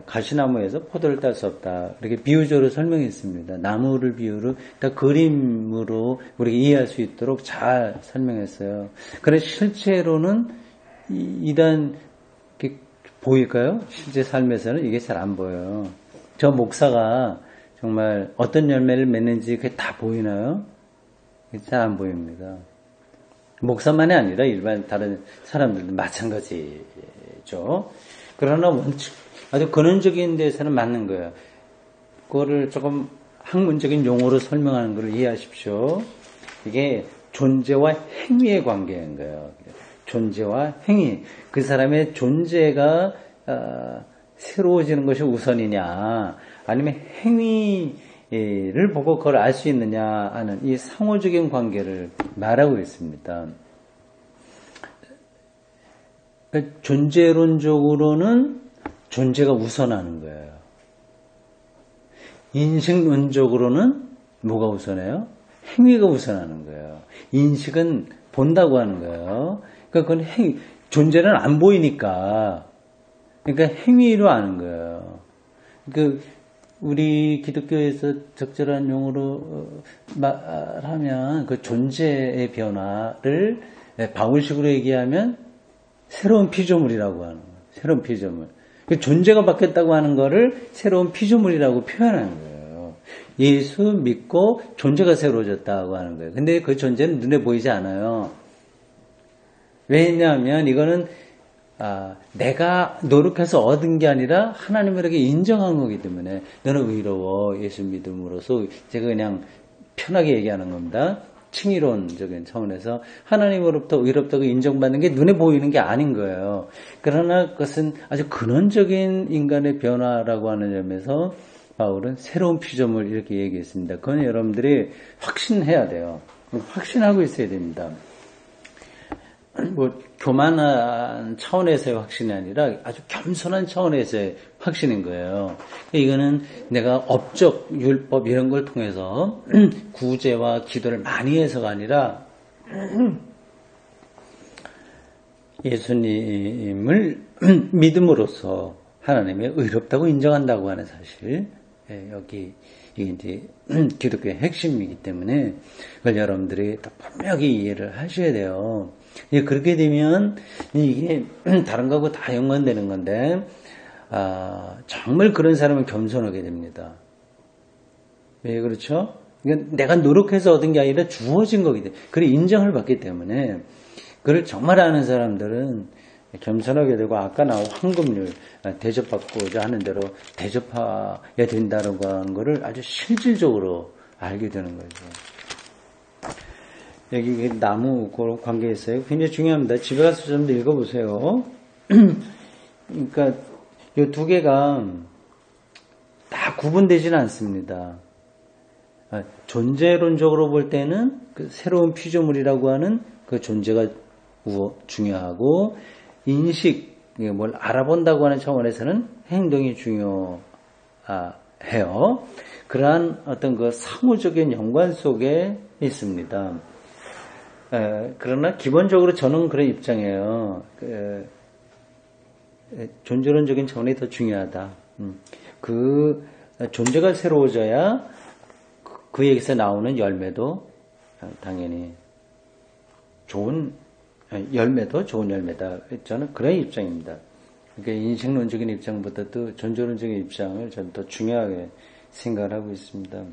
가시나무에서 포도를 딸 수 없다. 이렇게 비유적으로 설명했습니다. 나무를 비유로 다 그림으로 우리가 이해할 수 있도록 잘 설명했어요. 그런데 실제로는 이단 보일까요? 실제 삶에서는 이게 잘 안 보여요. 저 목사가 정말 어떤 열매를 맺는지 그게 다 보이나요? 잘 안 보입니다. 목사만이 아니라 일반 다른 사람들도 마찬가지죠. 그러나 원칙, 아주 근원적인 데서는 맞는 거예요. 그거를 조금 학문적인 용어로 설명하는 걸 이해하십시오. 이게 존재와 행위의 관계인 거예요. 존재와 행위. 그 사람의 존재가 새로워지는 것이 우선이냐, 아니면 행위를 보고 그걸 알 수 있느냐 하는 이 상호적인 관계를 말하고 있습니다. 존재론적으로는 존재가 우선하는 거예요. 인식론적으로는 뭐가 우선해요? 행위가 우선하는 거예요. 인식은 본다고 하는 거예요. 그러니까 그건 존재는 안 보이니까, 그러니까 행위로 아는 거예요. 그 우리 기독교에서 적절한 용어로 말하면 그 존재의 변화를 바울식으로 얘기하면 새로운 피조물이라고 하는 거예요. 새로운 피조물. 존재가 바뀌었다고 하는 거를 새로운 피조물이라고 표현하는 거예요. 예수 믿고 존재가 새로워졌다고 하는 거예요. 근데 그 존재는 눈에 보이지 않아요. 왜냐하면 이거는 내가 노력해서 얻은 게 아니라 하나님에게 인정한 거기 때문에 너는 의로워 예수 믿음으로써 제가 그냥 편하게 얘기하는 겁니다. 칭의론적인 차원에서 하나님으로부터 의롭다고 인정받는 게 눈에 보이는 게 아닌 거예요. 그러나 그것은 아주 근원적인 인간의 변화라고 하는 점에서 바울은 새로운 피조물 이렇게 얘기했습니다. 그건 여러분들이 확신해야 돼요. 확신하고 있어야 됩니다. 뭐 교만한 차원에서의 확신이 아니라 아주 겸손한 차원에서의 확신인 거예요. 이거는 내가 업적, 율법 이런 걸 통해서 구제와 기도를 많이 해서가 아니라 예수님을 믿음으로써 하나님의 의롭다고 인정한다고 하는 사실, 여기 이게 이제 기독교의 핵심이기 때문에 그걸 여러분들이 더 분명히 이해를 하셔야 돼요. 그렇게 되면 이게 다른 거하고 다 연관되는 건데 정말 그런 사람은 겸손하게 됩니다. 왜 그렇죠? 내가 노력해서 얻은 게 아니라 주어진 거기 때문에 그래 인정을 받기 때문에 그걸 정말 아는 사람들은 겸손하게 되고 아까 나온 황금률 대접받고자 하는 대로 대접해야 된다는 거를 아주 실질적으로 알게 되는 거죠. 여기 나무 그런 관계 있어요. 굉장히 중요합니다. 집에 가서 좀 더 읽어보세요. 그러니까 이 두 개가 다 구분되지는 않습니다. 존재론적으로 볼 때는 그 새로운 피조물이라고 하는 그 존재가 중요하고 인식, 뭘 알아본다고 하는 차원에서는 행동이 중요해요. 그러한 어떤 그 상호적인 연관 속에 있습니다. 그러나 기본적으로 저는 그런 입장이에요. 존재론적인 차원이 더 중요하다. 그 존재가 새로워져야 그에게서 나오는 열매도 당연히 좋은 열매다. 저는 그런 입장입니다. 그러니까 인식론적인 입장보다도 존재론적인 입장을 저는 더 중요하게 생각을 하고 있습니다.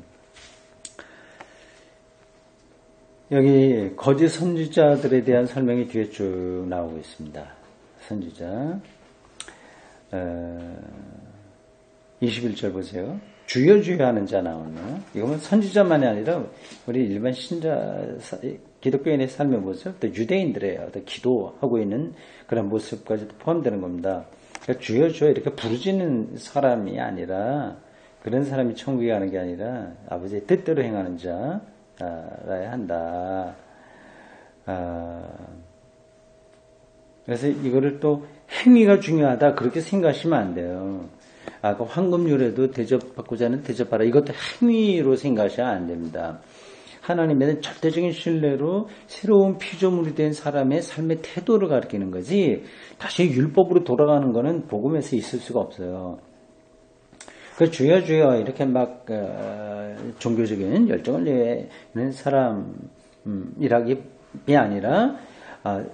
여기 거짓 선지자들에 대한 설명이 뒤에 쭉 나오고 있습니다. 선지자 21절 보세요. 주여 주여 하는 자 나오네요. 이거는 선지자만이 아니라 우리 일반 신자 기독교인의 삶을 보세요. 또 유대인들의 어떤 기도하고 있는 그런 모습까지도 포함되는 겁니다. 그러니까 주여 주여 이렇게 부르짖는 사람이 아니라 그런 사람이 천국에 가는 게 아니라 아버지의 뜻대로 행하는 자라야 한다. 그래서 이거를 또 행위가 중요하다 그렇게 생각하시면 안 돼요. 아까 황금률에도 대접받고자 하는 대접하라. 이것도 행위로 생각하셔야 안 됩니다. 하나님에 대한 절대적인 신뢰로 새로운 피조물이 된 사람의 삶의 태도를 가리키는 거지 다시 율법으로 돌아가는 것은 복음에서 있을 수가 없어요. 그 주여 주여 이렇게 막 종교적인 열정을 내는 사람이라기 아니라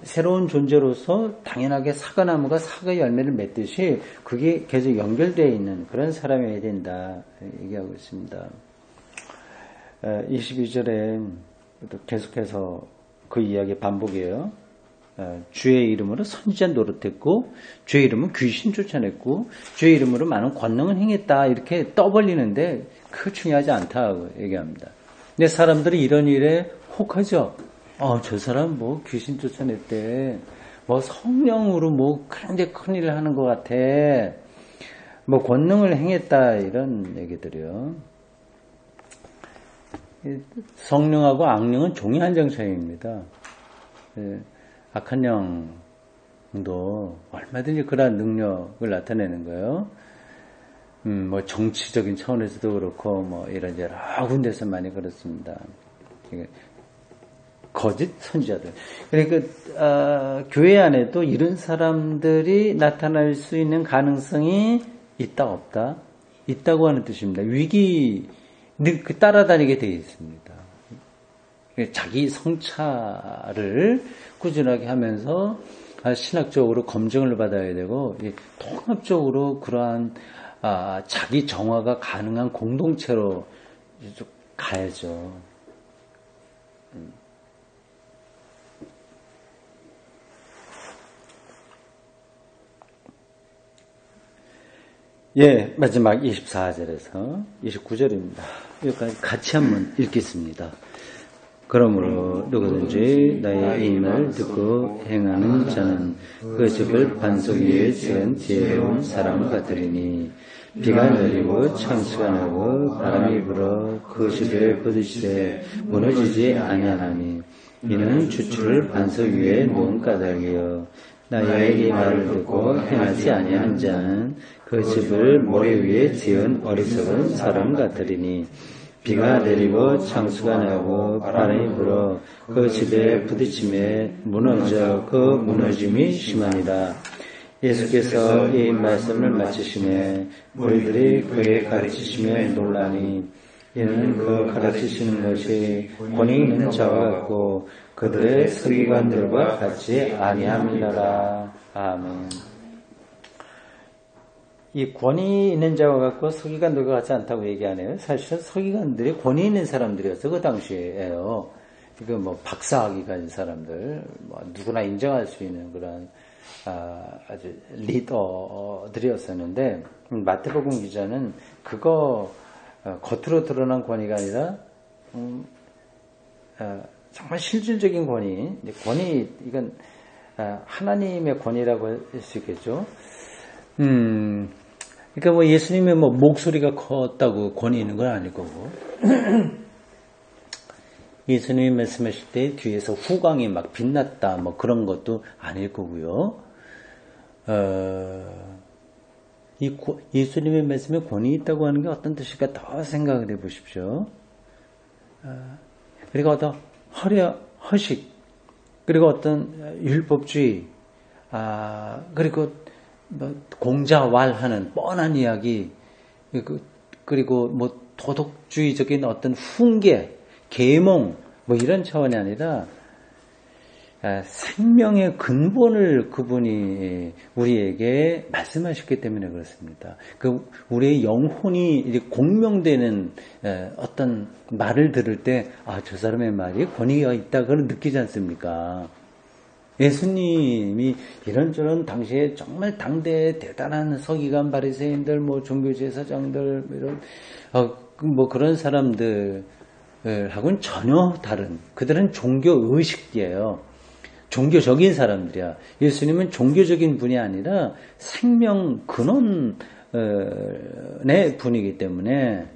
새로운 존재로서 당연하게 사과나무가 사과 열매를 맺듯이 그게 계속 연결되어 있는 그런 사람이어야 된다 얘기하고 있습니다. 22절에 계속해서 그 이야기 반복이에요. 주의 이름으로 선지자 노릇했고 주의 이름은 귀신 쫓아냈고 주의 이름으로 많은 권능을 행했다 이렇게 떠벌리는데 그거 중요하지 않다고 얘기합니다. 근데 사람들이 이런 일에 혹하죠. 저 사람 뭐 귀신 쫓아냈대. 뭐 성령으로 뭐 굉장히 큰일을 하는 것 같아. 뭐 권능을 행했다 이런 얘기들이요. 성령하고 악령은 종이 한 장 차이입니다. 악한 영도 얼마든지 그러한 능력을 나타내는 거예요. 뭐 정치적인 차원에서도 그렇고 뭐 이런 여러 군데서 많이 그렇습니다. 거짓 선지자들. 그러니까 교회 안에도 이런 사람들이 나타날 수 있는 가능성이 있다 없다? 있다고 하는 뜻입니다. 위기 따라다니게 되어 있습니다. 자기 성찰을 꾸준하게 하면서 신학적으로 검증을 받아야 되고 통합적으로 그러한 자기 정화가 가능한 공동체로 가야죠. 마지막 24절에서 29절입니다. 여기까지 같이 한번 읽겠습니다. 그러므로 누구든지 나의 인을 듣고 행하는 자는 그 집을 반석 위에 지은 지혜로운 사람 같으리니 비가 내리고 창수가 나고 바람이 불어 그 집에 부딪히되 무너지지 아니하나니 이는 주추를 반석 위에 놓은 까닭이요 나의 이 말을 듣고 행하지 아니한 자는 그 집을 모래 위에 지은 어리석은 사람 같으리니 비가 내리고 창수가 나고 바람이 불어 그 집에 부딪힘에 무너져 그 무너짐이 심하니라. 예수께서 이 말씀을 마치시매 무리들이 그의 가르치심에 놀라니 이는 그 가르치시는 것이 권위 있는 자와 같고 그들의 서기관들과 같이 아니함이라. 아멘. 이 권위 있는 자와 같고 서기관들과 같지 않다고 얘기하네요. 사실은 서기관들이 권위 있는 사람들이었어 그 당시에요. 이거 뭐 박사학위 가진 사람들, 뭐 누구나 인정할 수 있는 그런 아주 리더들이었었는데 마태복음 기자는 그거 겉으로 드러난 권위가 아니라 정말 실질적인 권위, 이건 하나님의 권위라고 할 수 있겠죠. 그러니까 뭐 예수님의 뭐 목소리가 컸다고 권위 있는 건 아닐 거고 예수님이 말씀하실 때 뒤에서 후광이 막 빛났다 뭐 그런 것도 아닐 거고요. 예수님의 말씀에 권위 있다고 하는 게 어떤 뜻일까 더 생각을 해보십시오. 그리고 어떤 허식 그리고 어떤 율법주의 그리고 공자왈하는 뻔한 이야기, 그리고 뭐 도덕주의적인 어떤 훈계, 계몽, 뭐 이런 차원이 아니라 생명의 근본을 그분이 우리에게 말씀하셨기 때문에 그렇습니다. 우리의 영혼이 공명되는 어떤 말을 들을 때, 저 사람의 말이 권위가 있다, 그걸 느끼지 않습니까? 예수님이 이런저런 당시에 정말 당대의 대단한 서기관 바리새인들, 뭐 종교제사장들, 이런 뭐 그런 사람들하고는 전혀 다른, 그들은 종교 의식이에요. 종교적인 사람들이야. 예수님은 종교적인 분이 아니라 생명 근원의 분이기 때문에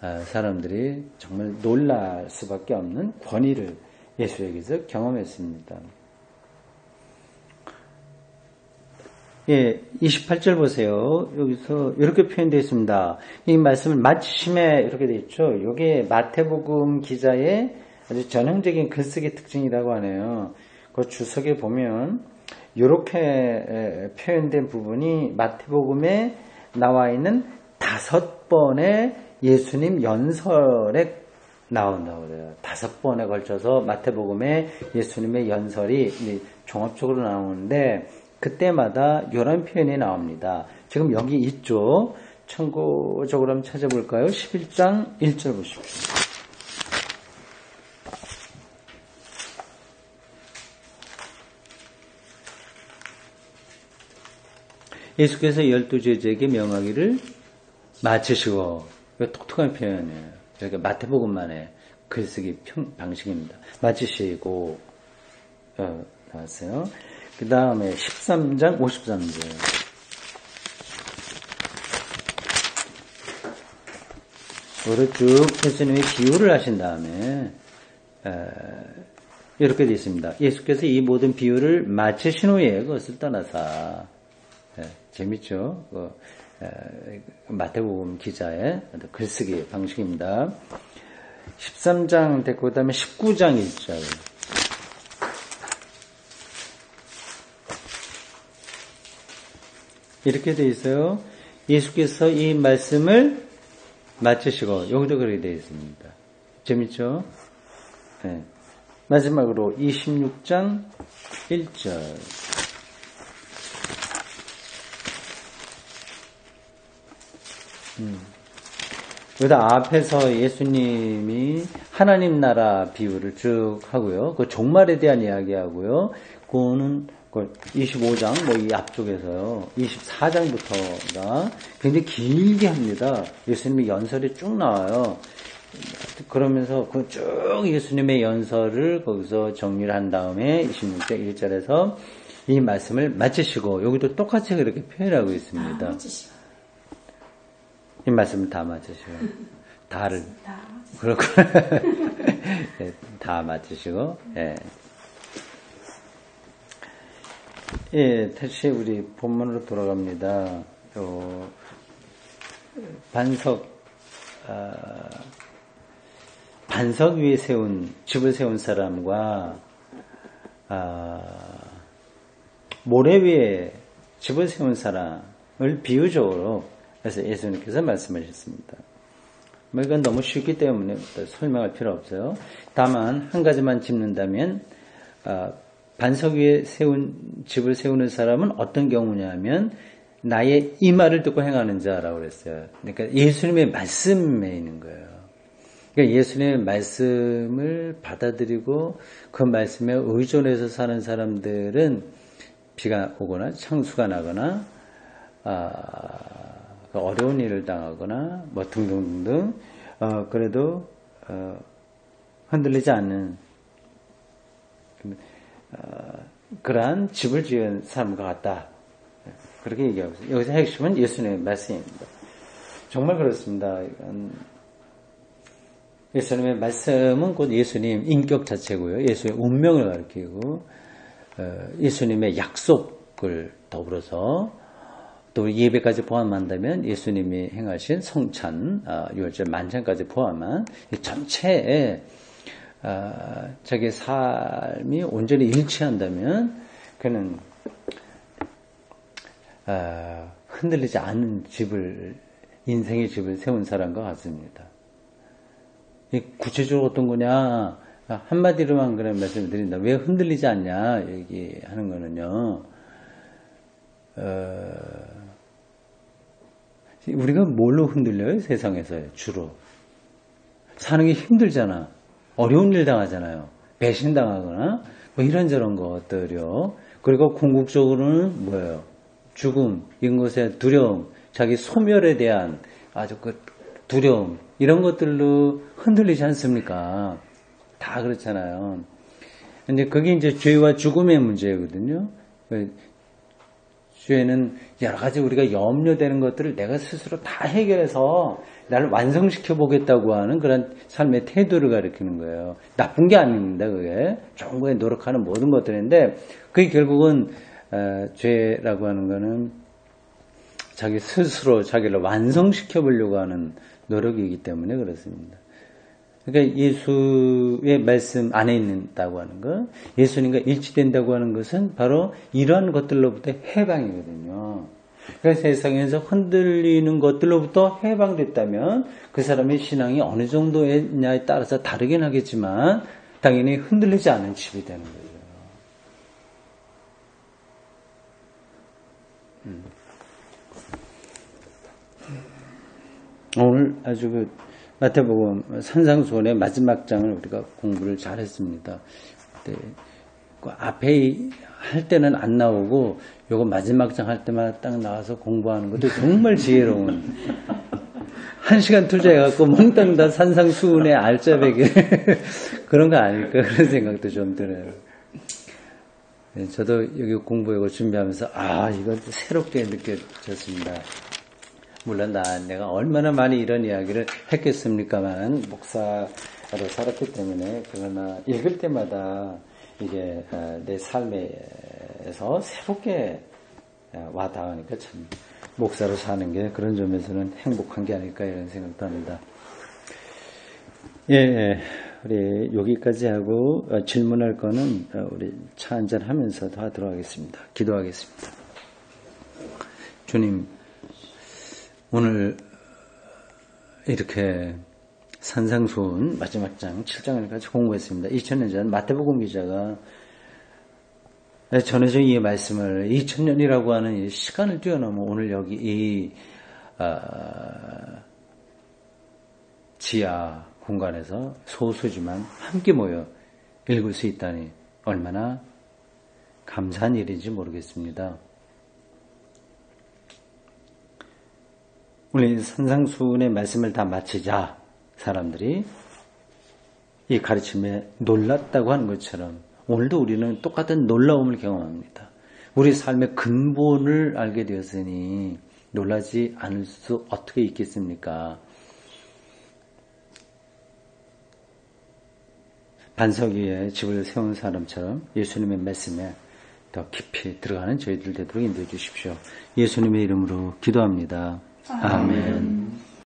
사람들이 정말 놀랄 수밖에 없는 권위를 예수에게서 경험했습니다. 예, 28절 보세요. 여기서 이렇게 표현되어 있습니다. 이 말씀을 마치심에 이렇게 되어 있죠. 이게 마태복음 기자의 아주 전형적인 글쓰기 특징이라고 하네요. 그 주석에 보면 이렇게 표현된 부분이 마태복음에 나와 있는 5번의 예수님 연설에 나온다고 그래요. 5번에 걸쳐서 마태복음에 예수님의 연설이 종합적으로 나오는데 그때마다 이런 표현이 나옵니다. 지금 여기 있죠. 참고적으로 한번 찾아볼까요? 11장 1절 보십시오. 예수께서 12제자에게 명하기를 마치시고, 이거 독특한 표현이에요. 여기 마태복음만의 글쓰기 방식입니다. 마치시고 나왔어요. 그 다음에 13장 53절. 이거를 쭉 예수님이 비유를 하신 다음에 이렇게 되어 있습니다. 예수께서 이 모든 비유를 마치신 후에 그것을 떠나사. 재밌죠? 마태복음 기자의 글쓰기 방식입니다. 13장 됐고 그 다음에 19장 1절. 이렇게 되어 있어요. 예수께서 이 말씀을 마치시고, 여기도 그렇게 되어 있습니다. 재밌죠? 네. 마지막으로 26장 1절. 여기다 앞에서 예수님이 하나님 나라 비유를 쭉 하고요. 그 종말에 대한 이야기 하고요. 그거는 25장, 뭐 이 앞쪽에서요. 24장부터가 굉장히 길게 합니다. 예수님의 연설이 쭉 나와요. 그러면서 그 쭉 예수님의 연설을 거기서 정리를 한 다음에 26장 1절에서 이 말씀을 마치시고, 여기도 똑같이 그렇게 표현하고 있습니다. 이 말씀을 다 마치시고, 다를. 그렇구나. 네, 다 마치시고, 예. 예, 다시 우리 본문으로 돌아갑니다. 반석 위에 집을 세운 사람과, 모래 위에 집을 세운 사람을 비유적으로 그래서 예수님께서 말씀하셨습니다. 이건 너무 쉽기 때문에 설명할 필요 없어요. 다만 한 가지만 짚는다면 반석 위에 집을 세우는 사람은 어떤 경우냐면 나의 이 말을 듣고 행하는 자라고 그랬어요. 그러니까 예수님의 말씀에 있는 거예요. 그러니까 예수님의 말씀을 받아들이고 그 말씀에 의존해서 사는 사람들은 비가 오거나 창수가 나거나 어려운 일을 당하거나 뭐 등등등등 그래도 흔들리지 않는 그러한 집을 지은 사람과 같다. 그렇게 얘기하고 있어요. 여기서 핵심은 예수님의 말씀입니다. 정말 그렇습니다. 예수님의 말씀은 곧 예수님 인격 자체고요. 예수의 운명을 가리키고 예수님의 약속을 더불어서 또 예배까지 포함한다면 예수님이 행하신 성찬, 유월절, 만찬까지 포함한 전체에 자기 삶이 온전히 일치한다면 그는 흔들리지 않은 인생의 집을 세운 사람과 같습니다. 구체적으로 어떤 거냐? 한마디로만 그런 말씀을 드린다. 왜 흔들리지 않냐? 얘기하는 거는요. 우리가 뭘로 흔들려요? 세상에서요. 주로. 사는 게 힘들잖아. 어려운 일 당하잖아요. 배신당하거나 뭐 이런저런 것들이요. 그리고 궁극적으로는 뭐예요? 죽음, 이런 것의 두려움, 자기 소멸에 대한 아주 그 두려움, 이런 것들로 흔들리지 않습니까? 다 그렇잖아요. 근데 그게 이제 죄와 죽음의 문제거든요. 죄는 여러 가지 우리가 염려되는 것들을 내가 스스로 다 해결해서 나를 완성시켜 보겠다고 하는 그런 삶의 태도를 가리키는 거예요. 나쁜 게 아닙니다. 그게 좋은 거에 노력하는 모든 것들인데 그게 결국은 죄라고 하는 거는 자기 스스로 자기를 완성시켜 보려고 하는 노력이기 때문에 그렇습니다. 그러니까 예수의 말씀 안에 있다고 하는 것, 예수님과 일치된다고 하는 것은 바로 이러한 것들로부터 해방이거든요. 그러니까 세상에서 흔들리는 것들로부터 해방됐다면 그 사람의 신앙이 어느 정도냐에 따라서 다르긴 하겠지만 당연히 흔들리지 않은 집이 되는 거죠. 오늘 아주 마태복음 산상수훈의 마지막 장을 우리가 공부를 잘했습니다. 네. 그 앞에 할 때는 안 나오고 요거 마지막 장 할 때마다 딱 나와서 공부하는 것도 정말 지혜로운 1시간 투자해갖고 몽땅 다 산상수훈의 알짜배기 그런 거 아닐까 그런 생각도 좀 들어요. 네, 저도 여기 공부하고 준비하면서 이거 새롭게 느껴졌습니다. 물론 내가 얼마나 많이 이런 이야기를 했겠습니까만 목사로 살았기 때문에 그러나 읽을 때마다 이게 내 삶에서 새롭게 와닿으니까 참 목사로 사는 게 그런 점에서는 행복한 게 아닐까 이런 생각도 합니다. 우리 여기까지 하고 질문할 거는 우리 차 한잔 하면서 더 하도록 하겠습니다. 기도하겠습니다. 주님, 오늘 이렇게 산상수훈 마지막 장 7장을 같이 공부했습니다. 2000년 전 마태복음 기자가 전해져 이 말씀을 2000년이라고 하는 이 시간을 뛰어넘어 오늘 여기 이 지하 공간에서 소수지만 함께 모여 읽을 수 있다니 얼마나 감사한 일인지 모르겠습니다. 우리 산상수훈의 말씀을 다 마치자 사람들이 이 가르침에 놀랐다고 하는 것처럼 오늘도 우리는 똑같은 놀라움을 경험합니다. 우리 삶의 근본을 알게 되었으니 놀라지 않을 수 어떻게 있겠습니까? 반석 위에 집을 세운 사람처럼 예수님의 말씀에 더 깊이 들어가는 저희들 되도록 인도해 주십시오. 예수님의 이름으로 기도합니다. 아멘.